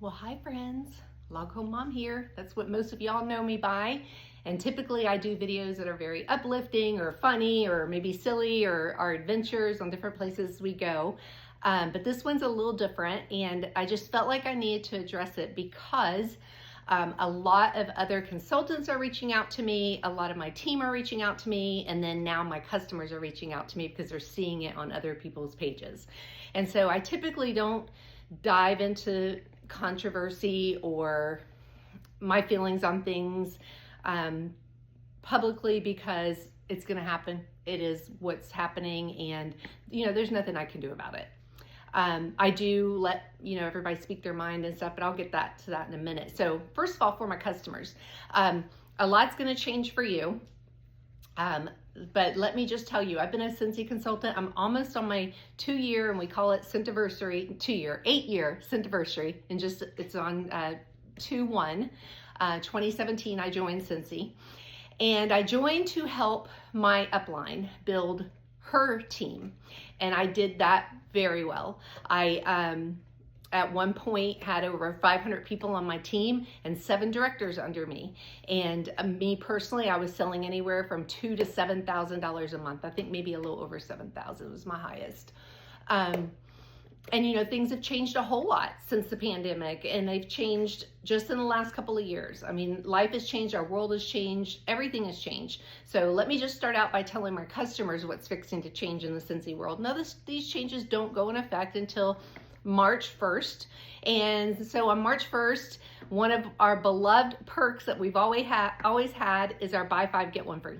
Well, hi friends, Log Home Mom here. That's what most of y'all know me by. And typically I do videos that are very uplifting or funny or maybe silly or our adventures on different places we go. But this one's a little different, and I just felt like I needed to address it because a lot of other consultants are reaching out to me, a lot of my team are reaching out to me, and then now my customers are reaching out to me because they're seeing it on other people's pages. And so I typically don't dive into controversy or my feelings on things publicly, because it's going to happen. It is what's happening, and there's nothing I can do about it. I do let everybody speak their mind and stuff, but I'll get to that in a minute. So first of all, for my customers, a lot's going to change for you. But let me just tell you, I've been a Scentsy consultant. I'm almost on my 2-year, and we call it Scentiversary, 8-year Scentiversary, and it's on 2/1, 2017. I joined Scentsy, and I joined to help my upline build her team, and I did that very well. I at one point had over 500 people on my team and 7 directors under me. And me personally, I was selling anywhere from $2,000 to $7,000 a month. I think maybe a little over 7,000 was my highest. And things have changed a whole lot since the pandemic, and they've changed just in the last couple of years. I mean, life has changed, our world has changed, everything has changed. So let me just start out by telling my customers what's fixing to change in the Scentsy world. Now, these changes don't go in effect until March 1st. And so on March 1st, one of our beloved perks that we've always had is our buy 5, get 1 free.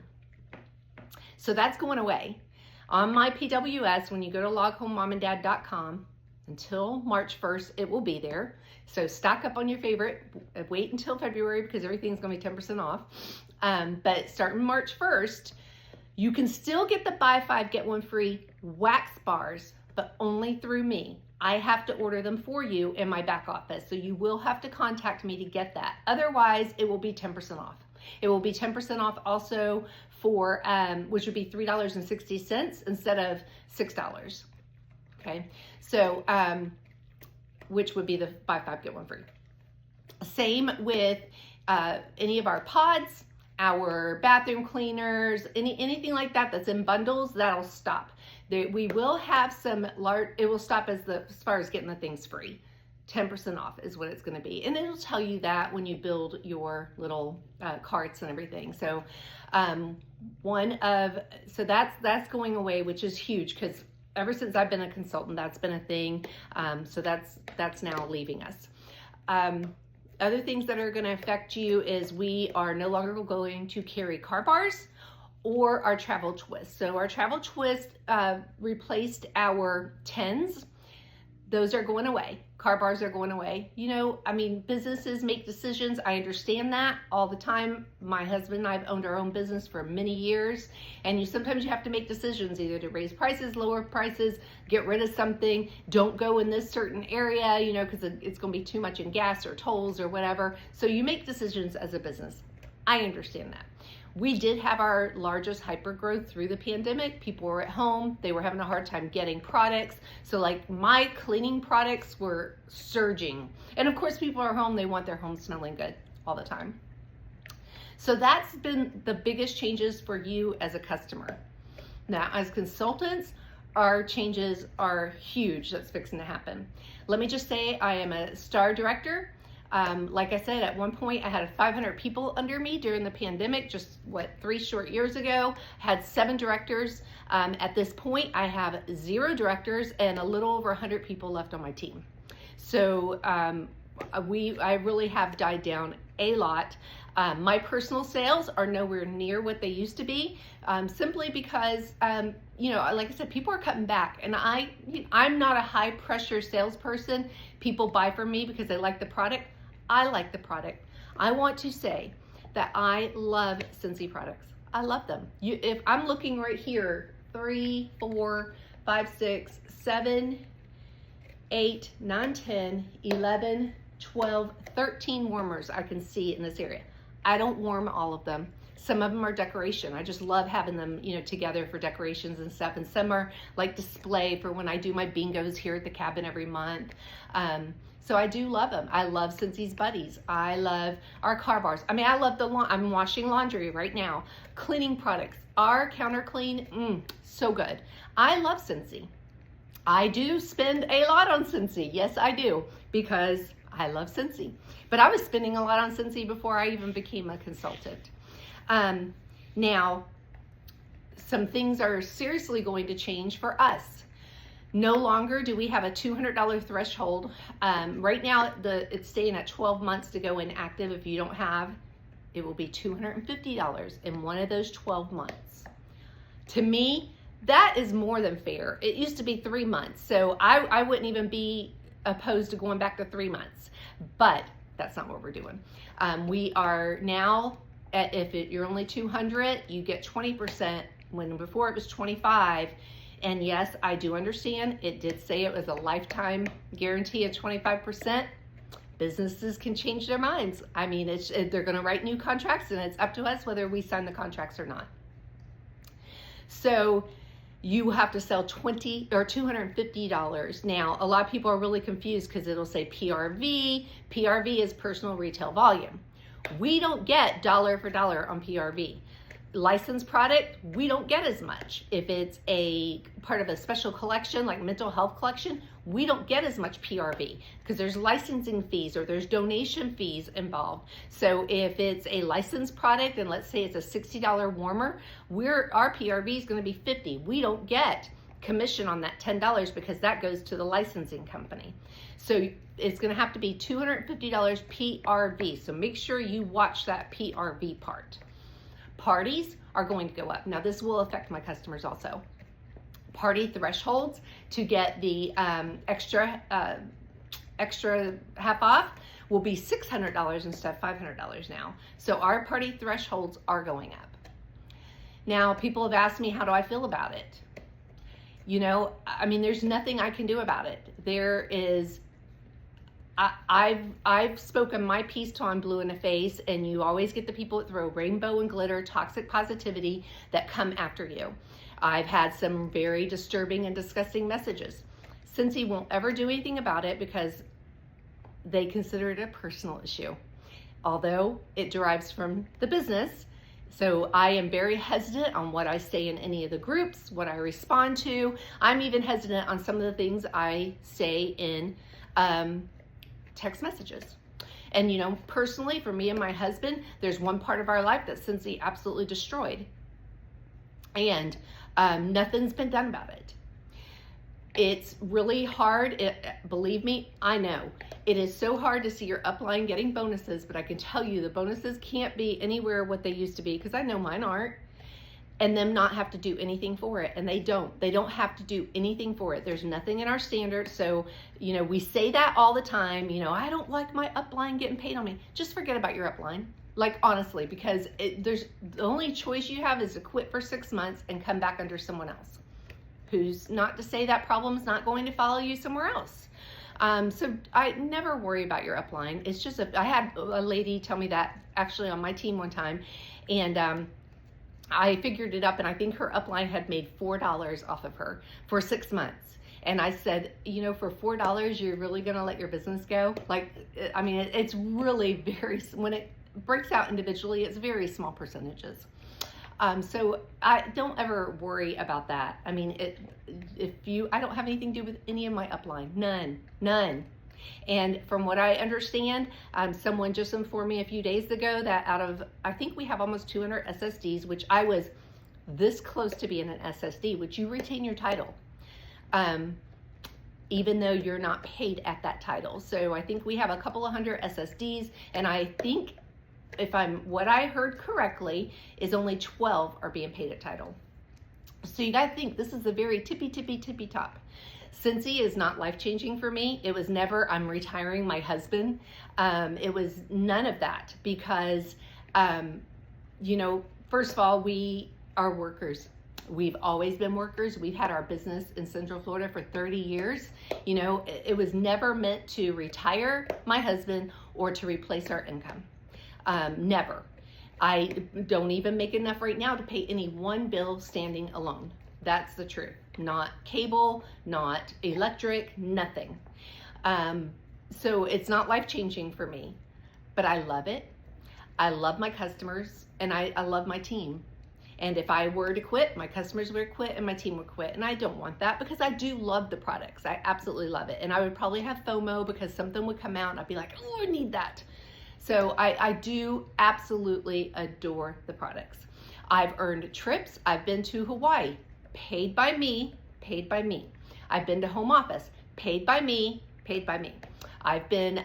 So that's going away. On my PWS, when you go to loghomemomanddad.com, until March 1st, it will be there. So stock up on your favorite. Wait until February because everything's going to be 10% off. But starting March 1st, you can still get the buy 5, get 1 free wax bars, but only through me. I have to order them for you in my back office. So you will have to contact me to get that. Otherwise, it will be 10% off. It will be 10% off also for, which would be $3.60 instead of $6. Okay. So, which would be the buy 5, get 1 free. Same with any of our pods, our bathroom cleaners, anything like that that's in bundles, that'll stop. We will have some large, it will stop as far as getting the things free. 10% off is what it's going to be. And it'll tell you that when you build your little carts and everything. So so that's going away, which is huge because ever since I've been a consultant, that's been a thing. So that's now leaving us. Other things that are going to affect you is we are no longer going to carry car bars or our travel twist. So our travel twist replaced our 10s. Those are going away. Car bars are going away. Businesses make decisions. I understand that all the time. My husband and I have owned our own business for many years, and sometimes you have to make decisions either to raise prices, lower prices, get rid of something, don't go in this certain area, because it's going to be too much in gas or tolls or whatever. So you make decisions as a business. I understand that. We did have our largest hyper growth through the pandemic. People were at home. They were having a hard time getting products. So like my cleaning products were surging. And of course, people are home. They want their home smelling good all the time. So that's been the biggest changes for you as a customer. Now, as consultants, our changes are huge that's fixing to happen. Let me just say I am a star director. Like I said, at one point I had 500 people under me during the pandemic, just 3 short years ago. Had 7 directors. At this point, I have 0 directors and a little over 100 people left on my team. So I really have died down a lot. My personal sales are nowhere near what they used to be, simply because, like I said, people are cutting back, and I'm not a high pressure salesperson. People buy from me because they like the product. I like the product. I want to say that I love Scentsy products. I love them. If I'm looking right here, 3, 4, 5, 6, 7, 8, 9, 10, 11, 12, 13 warmers I can see in this area. I don't warm all of them. Some of them are decoration. I just love having them, together for decorations and stuff. And some are like display for when I do my bingos here at the cabin every month. So I do love them. I love Scentsy's Buddies. I love our car bars. I mean, I love I'm washing laundry right now. Cleaning products. Our counter clean, so good. I love Scentsy. I do spend a lot on Scentsy. Yes, I do, because I love Scentsy. But I was spending a lot on Scentsy before I even became a consultant. Now, some things are seriously going to change for us. No longer do we have a $200 threshold. Right now, it's staying at 12 months to go inactive. If you don't have, it will be $250 in one of those 12 months. To me, that is more than fair. It used to be 3 months, so I wouldn't even be opposed to going back to 3 months, but that's not what we're doing. We are now, if you're only 200, you get 20%, when before it was 25. And yes, I do understand, it did say it was a lifetime guarantee of 25%. Businesses can change their minds. I mean, they're gonna write new contracts, and it's up to us whether we sign the contracts or not. So you have to sell $250. Now, a lot of people are really confused because it'll say PRV. PRV is personal retail volume. We don't get dollar for dollar on PRV. Licensed product, we don't get as much. If it's a part of a special collection, like mental health collection, we don't get as much PRV because there's licensing fees or there's donation fees involved. So if it's a licensed product, and let's say it's a $60 warmer, our PRV is going to be $50. We don't get commission on that $10 because that goes to the licensing company. So it's going to have to be $250 PRV. So make sure you watch that PRV part. Parties are going to go up. Now, this will affect my customers also. Party thresholds to get the extra half off will be $600 instead of $500 now. So our party thresholds are going up. Now, people have asked me, how do I feel about it? You know, I mean, there's nothing I can do about it. There is, I've spoken my piece till I'm blue in the face, and you always get the people that throw rainbow and glitter, toxic positivity that come after you. I've had some very disturbing and disgusting messages. Scentsy won't ever do anything about it because they consider it a personal issue, although it derives from the business. So I am very hesitant on what I say in any of the groups, what I respond to. I'm even hesitant on some of the things I say in text messages. And you know, personally, for me and my husband, there's one part of our life that Scentsy absolutely destroyed. And nothing's been done about it. It's really hard. Believe me, I know. It is so hard to see your upline getting bonuses, but I can tell you the bonuses can't be anywhere what they used to be, because I know mine aren't, and them not have to do anything for it. And they don't have to do anything for it. There's nothing in our standards. So, you know, we say that all the time, you know, I don't like my upline getting paid on me. Just forget about your upline. Like, honestly, because the only choice you have is to quit for 6 months and come back under someone else. Who's not to say that problem's not going to follow you somewhere else. So I never worry about your upline. It's just, I had a lady tell me that actually on my team one time, and I figured it up, and I think her upline had made $4 off of her for 6 months. And I said, you know, for $4, you're really gonna let your business go? Like, I mean, it's really very, when it breaks out individually, it's very small percentages. So I don't ever worry about that. I mean, I don't have anything to do with any of my upline, none. And from what I understand, someone just informed me a few days ago that out of, I think we have almost 200 SSDs, which I was this close to being an SSD, which you retain your title, even though you're not paid at that title. So I think we have a couple of hundred SSDs, and I think, what I heard correctly, is only 12 are being paid at title. So you gotta think, this is the very tippy top. Scentsy is not life-changing for me. It was never, I'm retiring my husband. It was none of that, because, you know, first of all, we are workers. We've always been workers. We've had our business in Central Florida for 30 years. You know, it was never meant to retire my husband or to replace our income. Never. I don't even make enough right now to pay any one bill standing alone. That's the truth. Not cable, not electric, nothing. So it's not life-changing for me, but I love it. I love my customers, and I love my team. And if I were to quit, my customers would quit and my team would quit. And I don't want that, because I do love the products. I absolutely love it. And I would probably have FOMO because something would come out and I'd be like, oh, I need that. So I do absolutely adore the products. I've earned trips. I've been to Hawaii, paid by me, paid by me. I've been to home office, paid by me, paid by me. I've been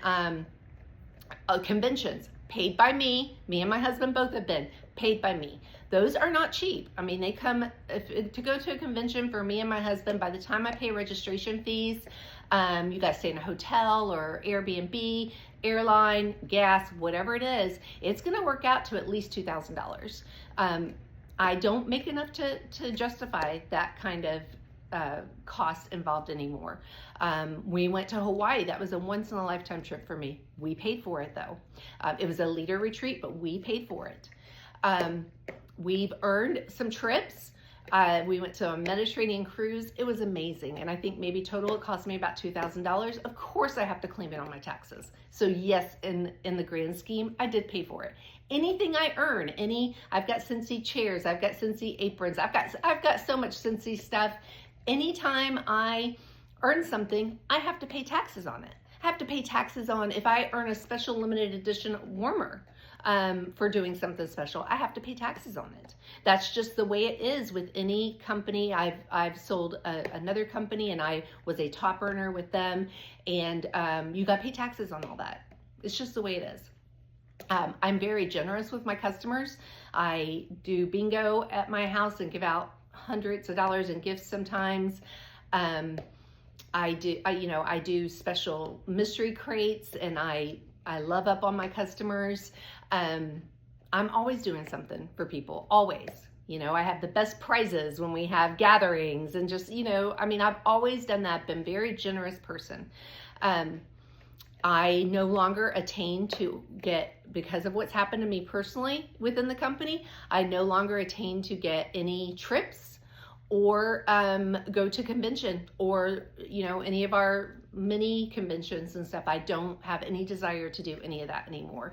conventions, paid by me. Me and my husband both have been paid by me. Those are not cheap. I mean, they come to go to a convention for me and my husband. By the time I pay registration fees, you guys stay in a hotel or Airbnb, airline, gas, whatever it is, it's going to work out to at least $2,000. I don't make enough to justify that kind of cost involved anymore. We went to Hawaii. That was a once in a lifetime trip for me. We paid for it though. It was a leader retreat, but we paid for it. We've earned some trips. We went to a Mediterranean cruise. It was amazing. And I think maybe total it cost me about $2,000. Of course I have to claim it on my taxes. So yes, in the grand scheme, I did pay for it. Anything I earn, I've got Scentsy chairs, I've got Scentsy aprons, I've got so much Scentsy stuff. Anytime I earn something, I have to pay taxes on it. I have to pay taxes on if I earn a special limited edition warmer for doing something special. I have to pay taxes on it. That's just the way it is with any company. I've sold another company and I was a top earner with them, and you got to pay taxes on all that. It's just the way it is. I'm very generous with my customers. I do bingo at my house and give out hundreds of dollars in gifts sometimes. I do special mystery crates, and I love up on my customers. I'm always doing something for people, always. I have the best prizes when we have gatherings, and just, I've always done that, been a very generous person. I no longer attain to get, because of what's happened to me personally within the company, I no longer attain to get any trips or go to convention or, any of our mini conventions and stuff. I don't have any desire to do any of that anymore.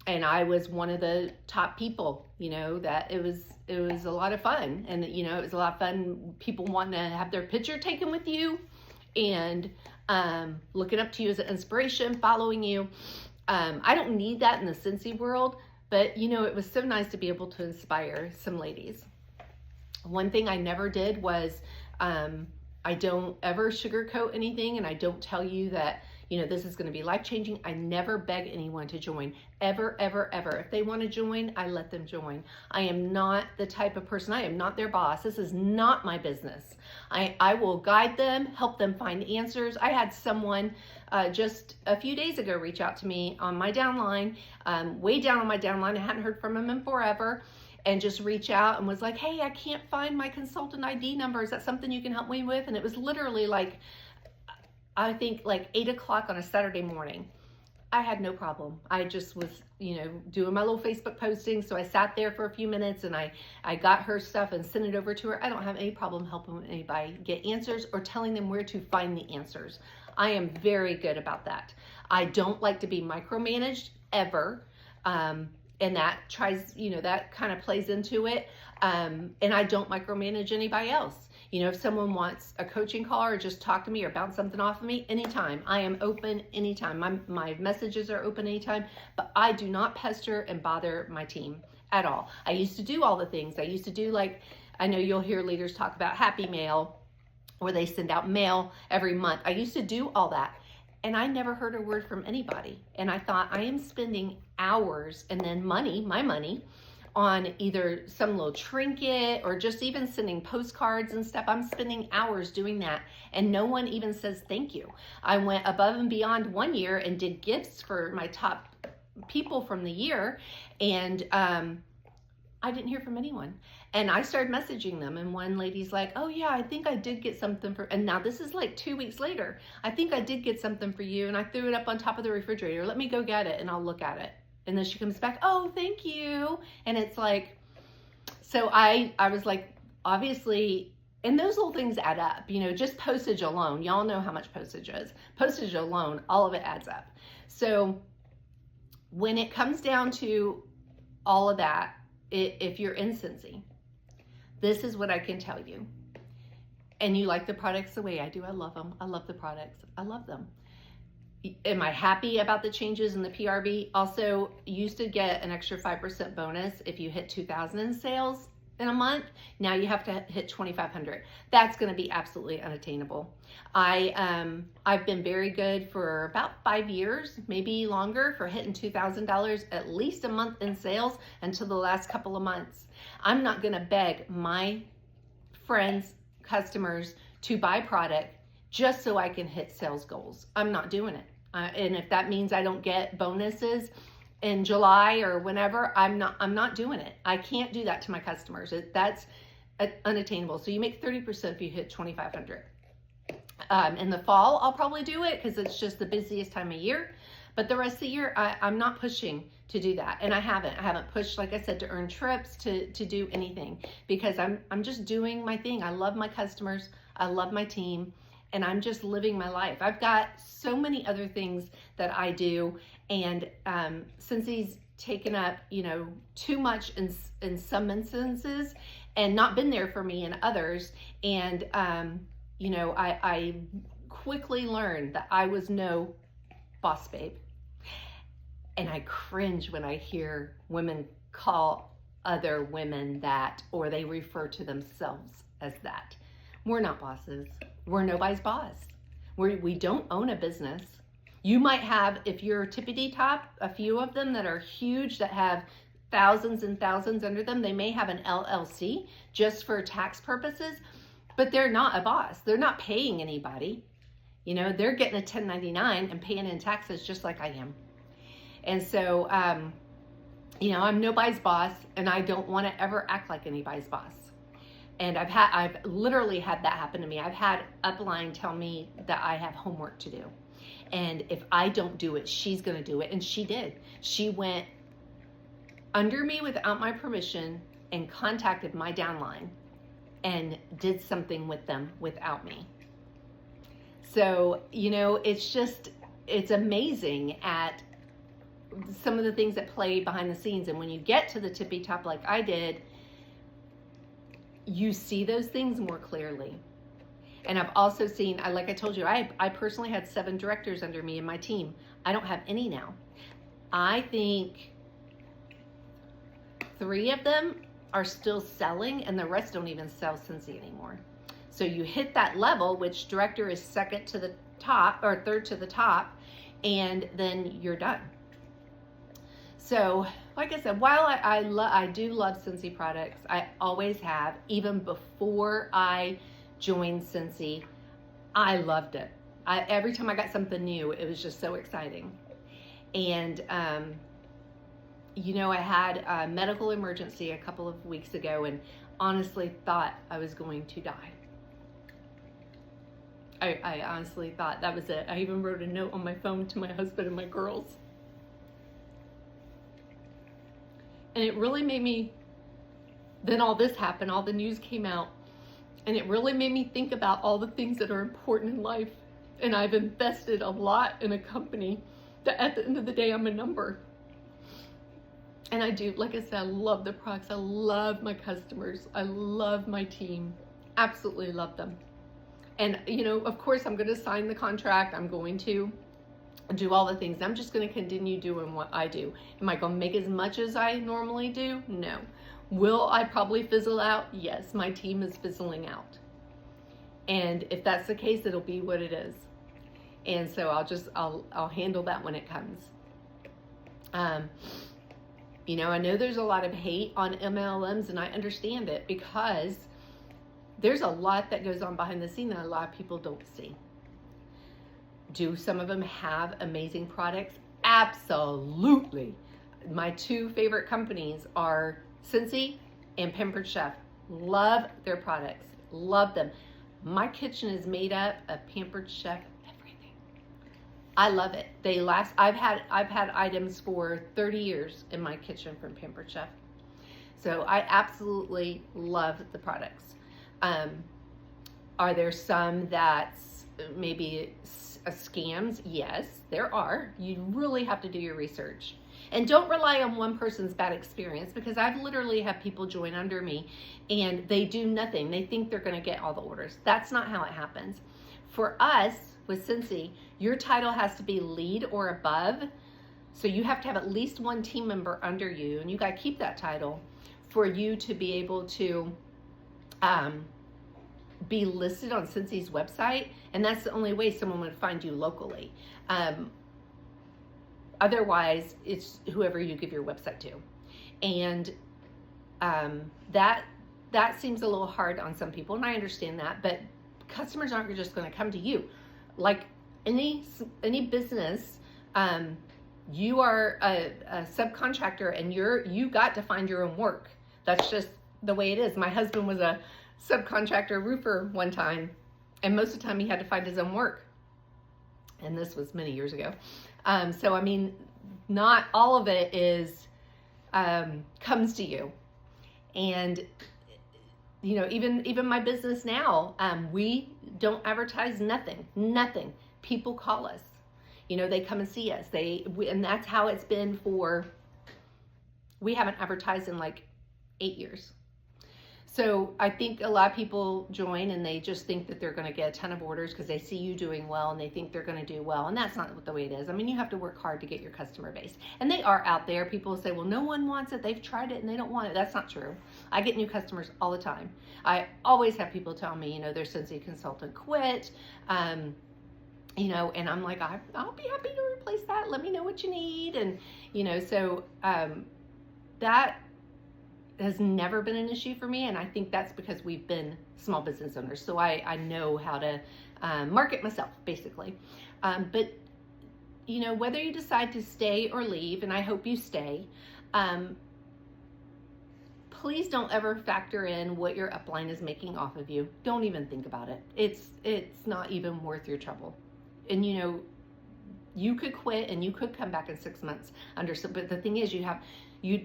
And I was one of the top people, that it was a lot of fun. And, it was a lot of fun. People wanting to have their picture taken with you and looking up to you as an inspiration, following you. I don't need that in the Scentsy world, but it was so nice to be able to inspire some ladies. One thing I never did was, I don't ever sugarcoat anything, and I don't tell you that, this is going to be life-changing. I never beg anyone to join, ever, ever, ever. If they want to join, I let them join. I am not the type of person, I am not their boss. This is not my business. I will guide them, help them find answers. I had someone just a few days ago reach out to me on my downline, way down on my downline. I hadn't heard from him in forever. And just reach out and was like, hey, I can't find my consultant ID number. Is that something you can help me with? And it was literally like, I think like 8 o'clock on a Saturday morning. I had no problem. I just was, doing my little Facebook posting. So I sat there for a few minutes and I got her stuff and sent it over to her. I don't have any problem helping anybody get answers or telling them where to find the answers. I am very good about that. I don't like to be micromanaged ever. And that that kind of plays into it. And I don't micromanage anybody else. If someone wants a coaching call or just talk to me or bounce something off of me, anytime. I am open anytime. My messages are open anytime, but I do not pester and bother my team at all. I used to do all the things. I used to do, like, I know you'll hear leaders talk about Happy Mail, where they send out mail every month. I used to do all that. And I never heard a word from anybody. And I thought, I am spending hours and then my money, on either some little trinket or just even sending postcards and stuff. I'm spending hours doing that. And no one even says thank you. I went above and beyond one year and did gifts for my top people from the year. And I didn't hear from anyone. And I started messaging them, and one lady's like, oh yeah, I think I did get something for, and now this is like 2 weeks later. I think I did get something for you, and I threw it up on top of the refrigerator. Let me go get it and I'll look at it. And then she comes back, oh, thank you. And it's like, so I was like, obviously And those little things add up, you know, just postage alone. Y'all know how much postage is. Postage alone, all of it adds up. So when it comes down to all of that, if you're in Scentsy, this is what I can tell you. And you like the products the way I do. I love them. I love the products. I love them. Am I happy about the changes in the PRV? Also, you used to get an extra 5% bonus if you hit 2,000 in sales in a month. Now you have to hit 2,500. That's going to be absolutely unattainable. I've been very good for about 5 years, maybe longer, for hitting $2,000 at least a month in sales until the last couple of months. I'm not going to beg my friends, customers to buy product just so I can hit sales goals. I'm not doing it. And if that means I don't get bonuses in July or whenever, I'm not doing it. I can't do that to my customers. That's unattainable. So you make 30% if you hit 2,500. In the fall, I'll probably do it because it's just the busiest time of year. But the rest of the year, I'm not pushing to do that. And I haven't pushed, like I said, to earn trips, to do anything, because I'm just doing my thing. I love my customers. I love my team. And I'm just living my life. I've got so many other things that I do, and Scentsy's taken up, you know, too much in some instances, and not been there for me in others. And you know, I quickly learned that I was no boss babe, and I cringe when I hear women call other women that, or they refer to themselves as that. We're not bosses. We're nobody's boss. We don't own a business. You might have, if you're tippity top, a few of them that are huge, that have thousands and thousands under them. They may have an LLC just for tax purposes, but they're not a boss. They're not paying anybody. You know, they're getting a 1099 and paying in taxes just like I am. And so, you know, I'm nobody's boss, and I don't want to ever act like anybody's boss. And I've literally had that happen to me. I've had upline tell me that I have homework to do. And if I don't do it, she's going to do it. And she did. She went under me without my permission and contacted my downline and did something with them without me. So, you know, it's amazing at some of the things that play behind the scenes. And when you get to the tippy top like I did, you see those things more clearly. And I've also seen, like I told you, I personally had 7 directors under me in my team. I don't have any now. I think 3 of them are still selling, and the rest don't even sell Scentsy anymore. So you hit that level, which director is second to the top or third to the top, and then you're done. So, like I said, while I do love Scentsy products, I always have, even before I joined Scentsy, I loved it. Every time I got something new, it was just so exciting. And, you know, I had a medical emergency a couple of weeks ago, and honestly thought I was going to die. I honestly thought that was it. I even wrote a note on my phone to my husband and my girls. And it really made me, then all this happened, all the news came out, and it really made me think about all the things that are important in life. And I've invested a lot in a company that at the end of the day, I'm a number. And I do, like I said, I love the products. I love my customers. I love my team. Absolutely love them. And, you know, of course, I'm going to sign the contract. I'm going to do all the things. I'm just going to continue doing what I do. Am I going to make as much as I normally do? No. Will I probably fizzle out? Yes, my team is fizzling out. And if that's the case, it'll be what it is. And so I'll handle that when it comes. You know, I know there's a lot of hate on MLMs, and I understand it, because there's a lot that goes on behind the scene that a lot of people don't see. Do some of them have amazing products? Absolutely. My 2 favorite companies are Scentsy and Pampered Chef. Love their products. Love them. My kitchen is made up of Pampered Chef everything. I love it. They last. I've had items for 30 years in my kitchen from Pampered Chef. So I absolutely love the products. Are there some that's maybe scams? Yes, there are. You really have to do your research. And don't rely on one person's bad experience, because I've literally had people join under me and they do nothing. They think they're going to get all the orders. That's not how it happens. For us with Scentsy, your title has to be lead or above. So you have to have at least one team member under you, and you got to keep that title for you to be able to be listed on Scentsy's website. And that's the only way someone would find you locally. Otherwise, it's whoever you give your website to. And that seems a little hard on some people, and I understand that, but customers aren't just going to come to you. Like any business, you are a subcontractor, and you got to find your own work. That's just the way it is. My husband was a subcontractor roofer one time, and most of the time he had to find his own work. And this was many years ago. So, I mean, not all of it is, comes to you. And, you know, even my business now, we don't advertise nothing. People call us, you know, they come and see us. And that's how it's been we haven't advertised in like 8 years. So I think a lot of people join and they just think that they're going to get a ton of orders because they see you doing well and they think they're going to do well. And that's not the way it is. I mean, you have to work hard to get your customer base. And they are out there. People say, well, no one wants it. They've tried it and they don't want it. That's not true. I get new customers all the time. I always have people tell me, you know, their Scentsy consultant quit. You know, and I'm like, I'll be happy to replace that. Let me know what you need. And, you know, so that has never been an issue for me, and I think that's because we've been small business owners, so I know how to market myself, basically. But, you know, whether you decide to stay or leave, and I hope you stay, please don't ever factor in what your upline is making off of you. Don't even think about it. It's not even worth your trouble. And, you know, you could quit and you could come back in 6 months but the thing is you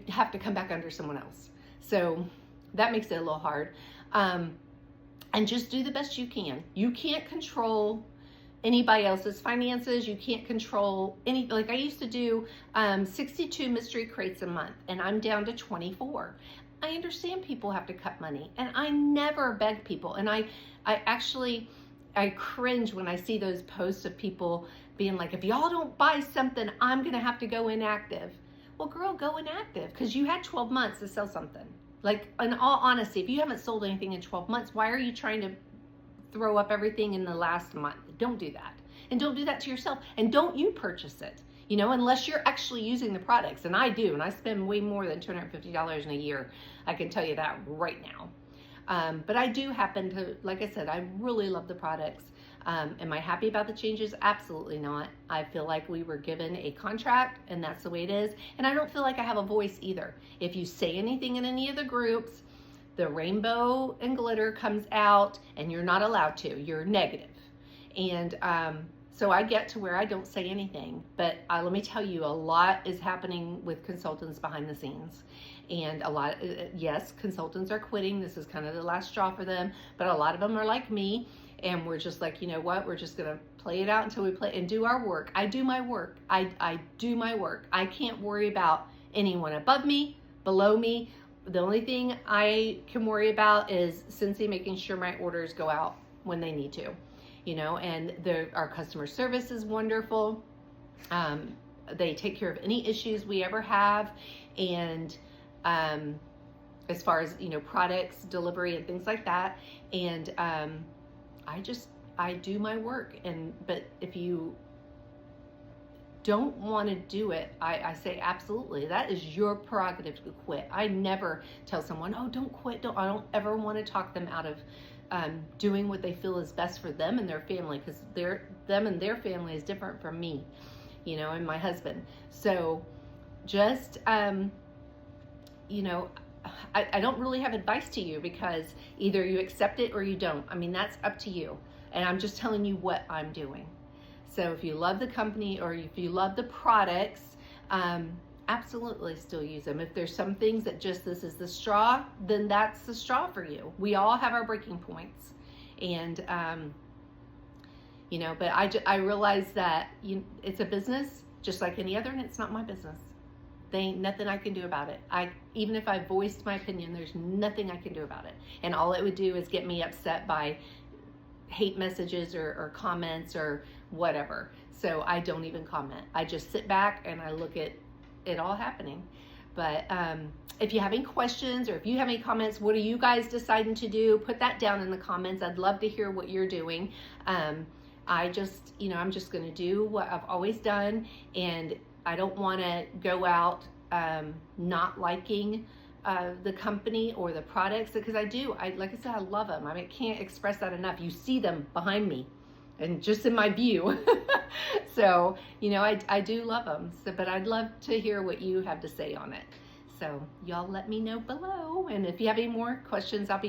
have to come back under someone else. So that makes it a little hard. And just do the best you can. You can't control anybody else's finances. You can't control like I used to do 62 mystery crates a month, and I'm down to 24. I understand people have to cut money, and I never beg people. And I cringe when I see those posts of people being like, if y'all don't buy something, I'm going to have to go inactive. Well, girl, go inactive, because you had 12 months to sell something. Like, in all honesty, if you haven't sold anything in 12 months, why are you trying to throw up everything in the last month? Don't do that. And don't do that to yourself. And don't you purchase it, you know, unless you're actually using the products. And I do. And I spend way more than $250 in a year. I can tell you that right now. But I do happen to, like I said, I really love the products. Am I happy about the changes? Absolutely not. I feel like we were given a contract and that's the way it is. And I don't feel like I have a voice either. If you say anything in any of the groups, the rainbow and glitter comes out and you're not allowed to. You're negative. And so I get to where I don't say anything. But let me tell you, a lot is happening with consultants behind the scenes. And yes, consultants are quitting. This is kind of the last straw for them. But a lot of them are like me. And we're just like, you know what? We're just going to play it out until we play and do our work. I do my work. I do my work. I can't worry about anyone above me, below me. The only thing I can worry about is Scentsy making sure my orders go out when they need to, you know, and our customer service is wonderful. They take care of any issues we ever have. And as far as, you know, products, delivery and things like that. And I do my work. But if you don't want to do it, I say absolutely. That is your prerogative to quit. I never tell someone, oh, don't quit. I don't ever want to talk them out of doing what they feel is best for them and their family, because them and their family is different from me, you know, and my husband. So just, you know, I don't really have advice to you, because either you accept it or you don't. I mean, that's up to you. And I'm just telling you what I'm doing. So if you love the company or if you love the products, absolutely still use them. If there's some things that just this is the straw, then that's the straw for you. We all have our breaking points. And, but I realize that it's a business just like any other, and it's not my business. There ain't nothing I can do about it. Even if I voiced my opinion, there's nothing I can do about it. And all it would do is get me upset by hate messages or comments or whatever. So I don't even comment. I just sit back and I look at it all happening. But if you have any questions or if you have any comments, what are you guys deciding to do? Put that down in the comments. I'd love to hear what you're doing. I'm just going to do what I've always done, and I don't want to go out not liking the company or the products, because like I said, I love them. I can't express that enough. You see them behind me and just in my view. So, I do love them. So, but I'd love to hear what you have to say on it. So y'all let me know below. And if you have any more questions, I'll be